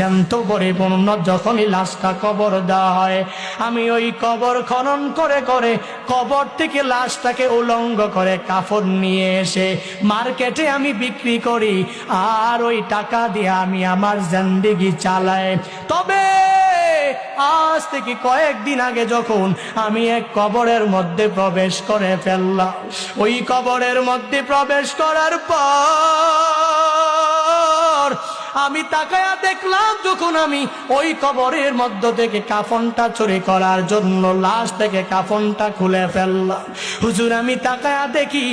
জ্যান্ত পরিপূর্ণ যখনই লাশটা কবর দেওয়া হয়, আমি ওই কবর খনন করে করে কবর থেকে লাশটাকে উলঙ্গ করে কাফন নিয়ে এসে মার্কেটে আমি বিক্রি করি, আর ওই টাকা দিয়ে আমি আমার জিন্দেগি চালাই। তবে আজ থেকে কয়েকদিন আগে যখন আমি এক কবরের মধ্যে প্রবেশ করে ফেললাম, ওই কবরের মধ্যে প্রবেশ করার পর আমি তাকায়া দেখলাম, যখন আমি ওই কবরের মধ্য থেকে কাফনটা চুরি করার জন্য লাশ থেকে কাফনটা খুলে ফেললাম, হুজুর আমি তাকায়া দেখি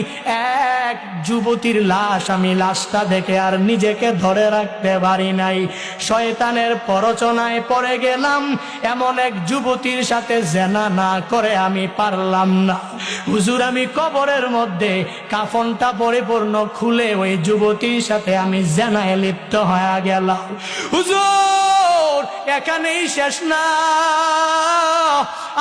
এক যুবতীর লাশ। আমি লাশটা দেখে আর নিজেকে ধরে রাখতে পারি নাই, শয়তানের প্ররোচনায় পড়ে গেলাম। এমন এক যুবতীর সাথে জেনা না করে আমি পারলাম না। হুজুর আমি কবরের মধ্যে কাফনটা পরিপূর্ণ খুলে ওই যুবতীর সাথে আমি জেনায় লিপ্ত হয়ে গেলাম। হুজুর এখানেই শেষ না,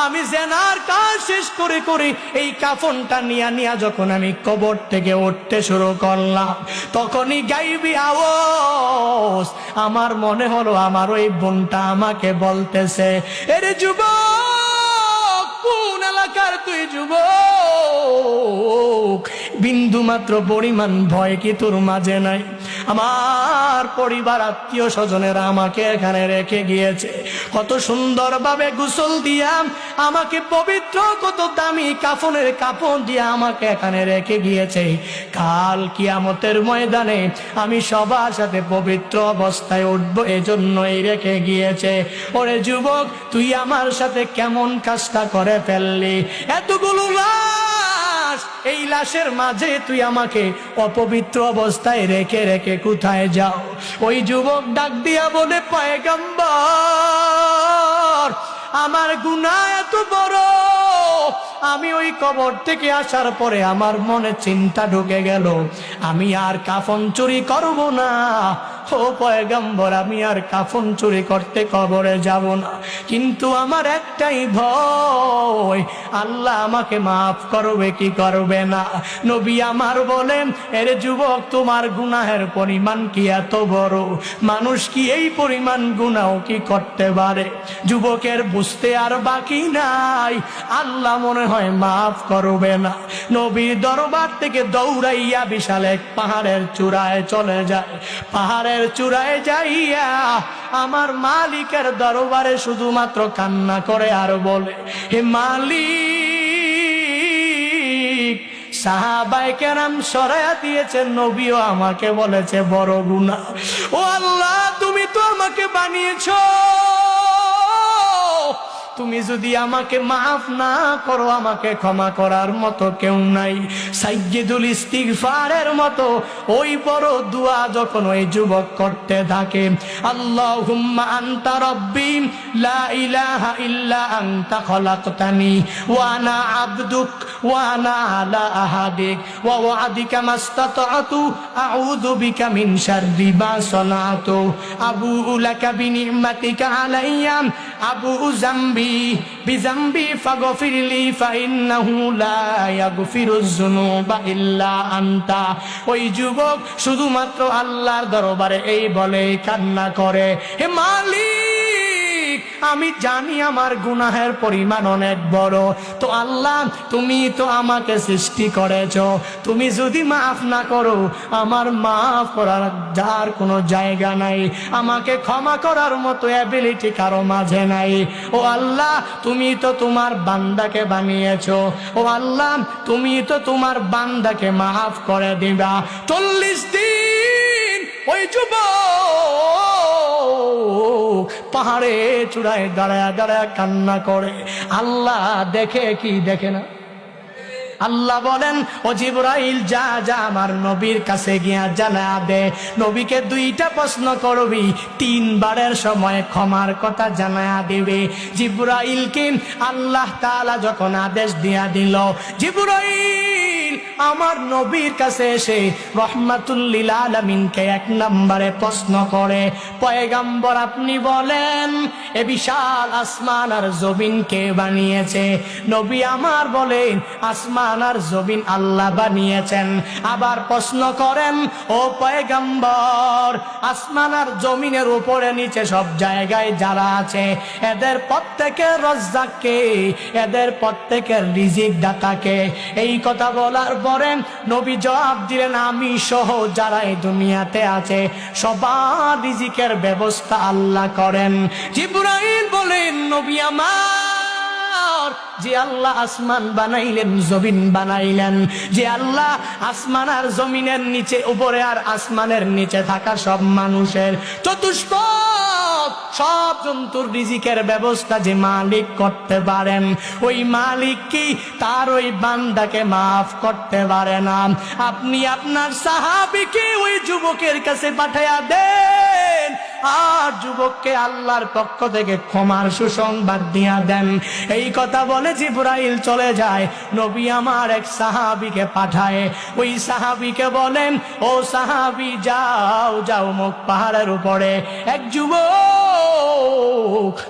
আমি জেনার কাজ শেষ করে করে এই কাফনটা নিয়া যখন আমি কবর থেকে উঠতে শুরু করলাম, তখনই গাইবি আওয়াজ আমার মনে হলো আমার ওই বোনটা আমাকে বলতেছে, এরে যুবক, কোন এলাকার তুই যুবক? বিন্দু মাত্র পরিমাণ ভয় কি তোর মাঝে নাই? আমার পরিবার আত্মীয় স্বজনেরা আমাকে এখানে রেখে গিয়েছে, কত সুন্দর ভাবে গোসল দিয়া আমাকে পবিত্র, কত দামি কাফনের কাপড় দিয়ে আমাকে এখানে রেখে গিয়েছে। কাল কিয়ামতের ময়দানে আমি সবার সাথে পবিত্র অবস্থায় উঠবো, এজন্যই রেখে গিয়েছে। ওরে যুবক, তুই আমার সাথে কেমন কাজটা করে ফেললি? এতগুলো লাশ, এই লাশের মাঝে তুই আমাকে অপবিত্র অবস্থায় রেখে রেখে কোথায় যাও? ওই যুবক ডাক দিয়া বলে, পয়গম্বর, আমার গুনাহ এত বড়, আমি ওই কবর থেকে আসার পরে আমার মনে চিন্তা ঢুকে গেল, আমি আর কাফন চুরি করব না। ও পয়গম্বর, আমি আর কাফন চুরি করতে কবরে যাব না, কিন্তু আমার একটাই ভয়, আল্লাহ আমাকে মাফ করবে কি করবে না? নবী আমার বলেন, এর যুবক, তোমার গুনাহের পরিমাণ কি এত বড়? মানুষ কি এই পরিমাণ গুনাহ কি করতে পারে? যুবকের বুঝতে আর বাকি নাই, আল্লাহ মনে হয় মাফ করবে না। নবীর দরবার থেকে দৌড়াইয়া বিশাল এক পাহাড়ের চূড়ায় চলে যায়। পাহাড়ের চূড়ায় যাইয়া আমার মালিকের দরবারে শুধুমাত্র কান্না করে আর বলে, হে মালিক, সাহাবায়ে কেরাম সরায়া দিয়েছেন, নবীও আমাকে বলেছে বড় গুনাহ। ও আল্লাহ, তুমি তো আমাকে বানিয়েছো, তুমি যদি আমাকে মাফ না করো, আমাকে ক্ষমা করার মতো কেউ নাই। সাইয়্যিদুল ইস্তিগফারের মতো ওই বড় দোয়া যখন ওই যুবক করতে থাকে, আল্লাহুম্মা আনতা রাব্বি লা ইলাহা ইল্লা আনতা খলাকতানি ওয়া আনা আবদুক ওয়া আনা আলা আহাদিক ওয়া ওয়াদিকা মাসতাতু আউযু বিকা মিন শাররি মা সানাতু আবুউ লাকা বিনি'মাতিকা আলাইয়া আবুউ যামবি বিযামবি ফাগফিরলি ফাইন্নাহু লা ইয়াগফিরুয যুনুবা ইল্লা আনতা। ওই যুবক শুধুমাত্র আল্লাহর দরবারে এই বলে কান্না করে, হে মালিক, আমি জানি আমার গুনাহের পরিমাণ অনেক বড়, তো আল্লাহ তুমি তো আমাকে সৃষ্টি করেছো, তুমি যদি মাফ না করো, আমার মাফ করার যার কোনো জায়গা নাই, আমাকে ক্ষমা করার মতো অ্যাবিলিটি কারো মাঝে নাই। ও আল্লাহ, তুমি তো তোমার বান্দাকে বানিয়েছো, ও আল্লাহ, তুমি তো তোমার বান্দাকে মাফ করে দিবা। 40 দিন ওই যুবক পাহাড়ে চূড়ায় দাঁড়ায় দাঁড়ায় কান্না করে। আল্লাহ দেখে কি দেখে না? আল্লাহ বলেন, ও জিবরাইল, যা যা আমার নবীর কাছে গিয়া জানা দে, নবীকে 2টা প্রশ্ন করবি, 3 বারের সময় ক্ষমার কথা জানা দিবে। জিবরাইলকে আল্লাহ তাআলা যখন আদেশ দিয়া দিল, জিবরাইল আমার নবীর কাছে এসে রহমাতুল লিল আলামিনকে এক নম্বরে প্রশ্ন করে, পয়গম্বর আপনি বলেন এ বিশাল আসমান আর জমিন কে বানিয়েছে? নবী আমার বলেন আসমান আর জমিন আল্লাহ বানিয়েছেন। আবার প্রশ্ন করেন, ও পয়গম্বর আসমান আর জমিনের উপরে নিচে সব জায়গায় যারা আছে এদের প্রত্যেকের রাজ্জাক কে? এদের প্রত্যেকের রিজিক দাতা কে? এই কথা বলার পরে নবী জবাব দিলেন, আমি সহ যারা এই দুনিয়াতে আছে সবার রিজিকের ব্যবস্থা আল্লাহ করেন। জিবরাইল বলেন, নবী আমার, যে আল্লাহ আসমান বানাইলেন জমিন বানাইলেন, যে আল্লাহ আসমান আর জমিনের নিচে উপরে আর আসমানের নিচে থাকা সব মানুষের চতুষ্পদ সব জন্তুর রিজিকের ব্যবস্থা যে মালিক করতে পারেন, ওই মালিক কি তার ওই বান্দাকে মাফ করতে পারে না? আপনি আপনার সাহাবীকে ওই যুবকের কাছে পাঠাইয়া দেন, আর যুবককে আল্লাহর পক্ষ থেকে ক্ষমার সুসংবাদ দিয়া দেন। এই কথা বলে জিবরাইল চলে যায়। নবী আমার এক সাহাবীকে পাঠায়, ওই সাহাবীকে বলেন, ও সাহাবী যাও যাও মুখ পাহাড়ের উপরে এক যুবক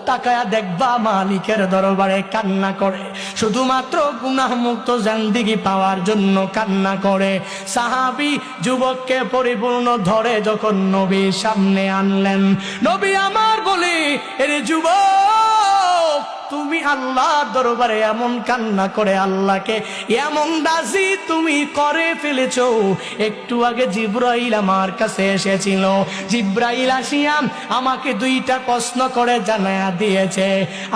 তাকায়া দেখবা মালিকের দরবারে কান্না করে, শুধুমাত্র গুনাহ মুক্ত জিন্দেগি পাওয়ার জন্য কান্না করে। সাহাবী যুবককে পরিপূর্ণ ধরে যখন নবীর সামনে আনলেন, নবী আমার বলে, এরে যুবক তুমি আল্লাহর দরবারে এমন কান্না করে আল্লাহকে এমন রাজি তুমি করে ফেলেছো। একটু আগে জিবরাইল আমার কাছে এসেছিল, জিবরাইল আসিয়া আমাকে দুইটা প্রশ্ন করে জানায়া দিয়েছে,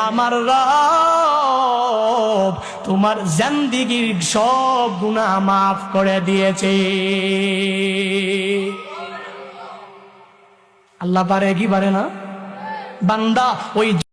আমার রব তোমার জিন্দেগীর সব গুনাহ মাফ করে দিয়েছে। আল্লাহ পারে কি পারে না? বান্দা ওই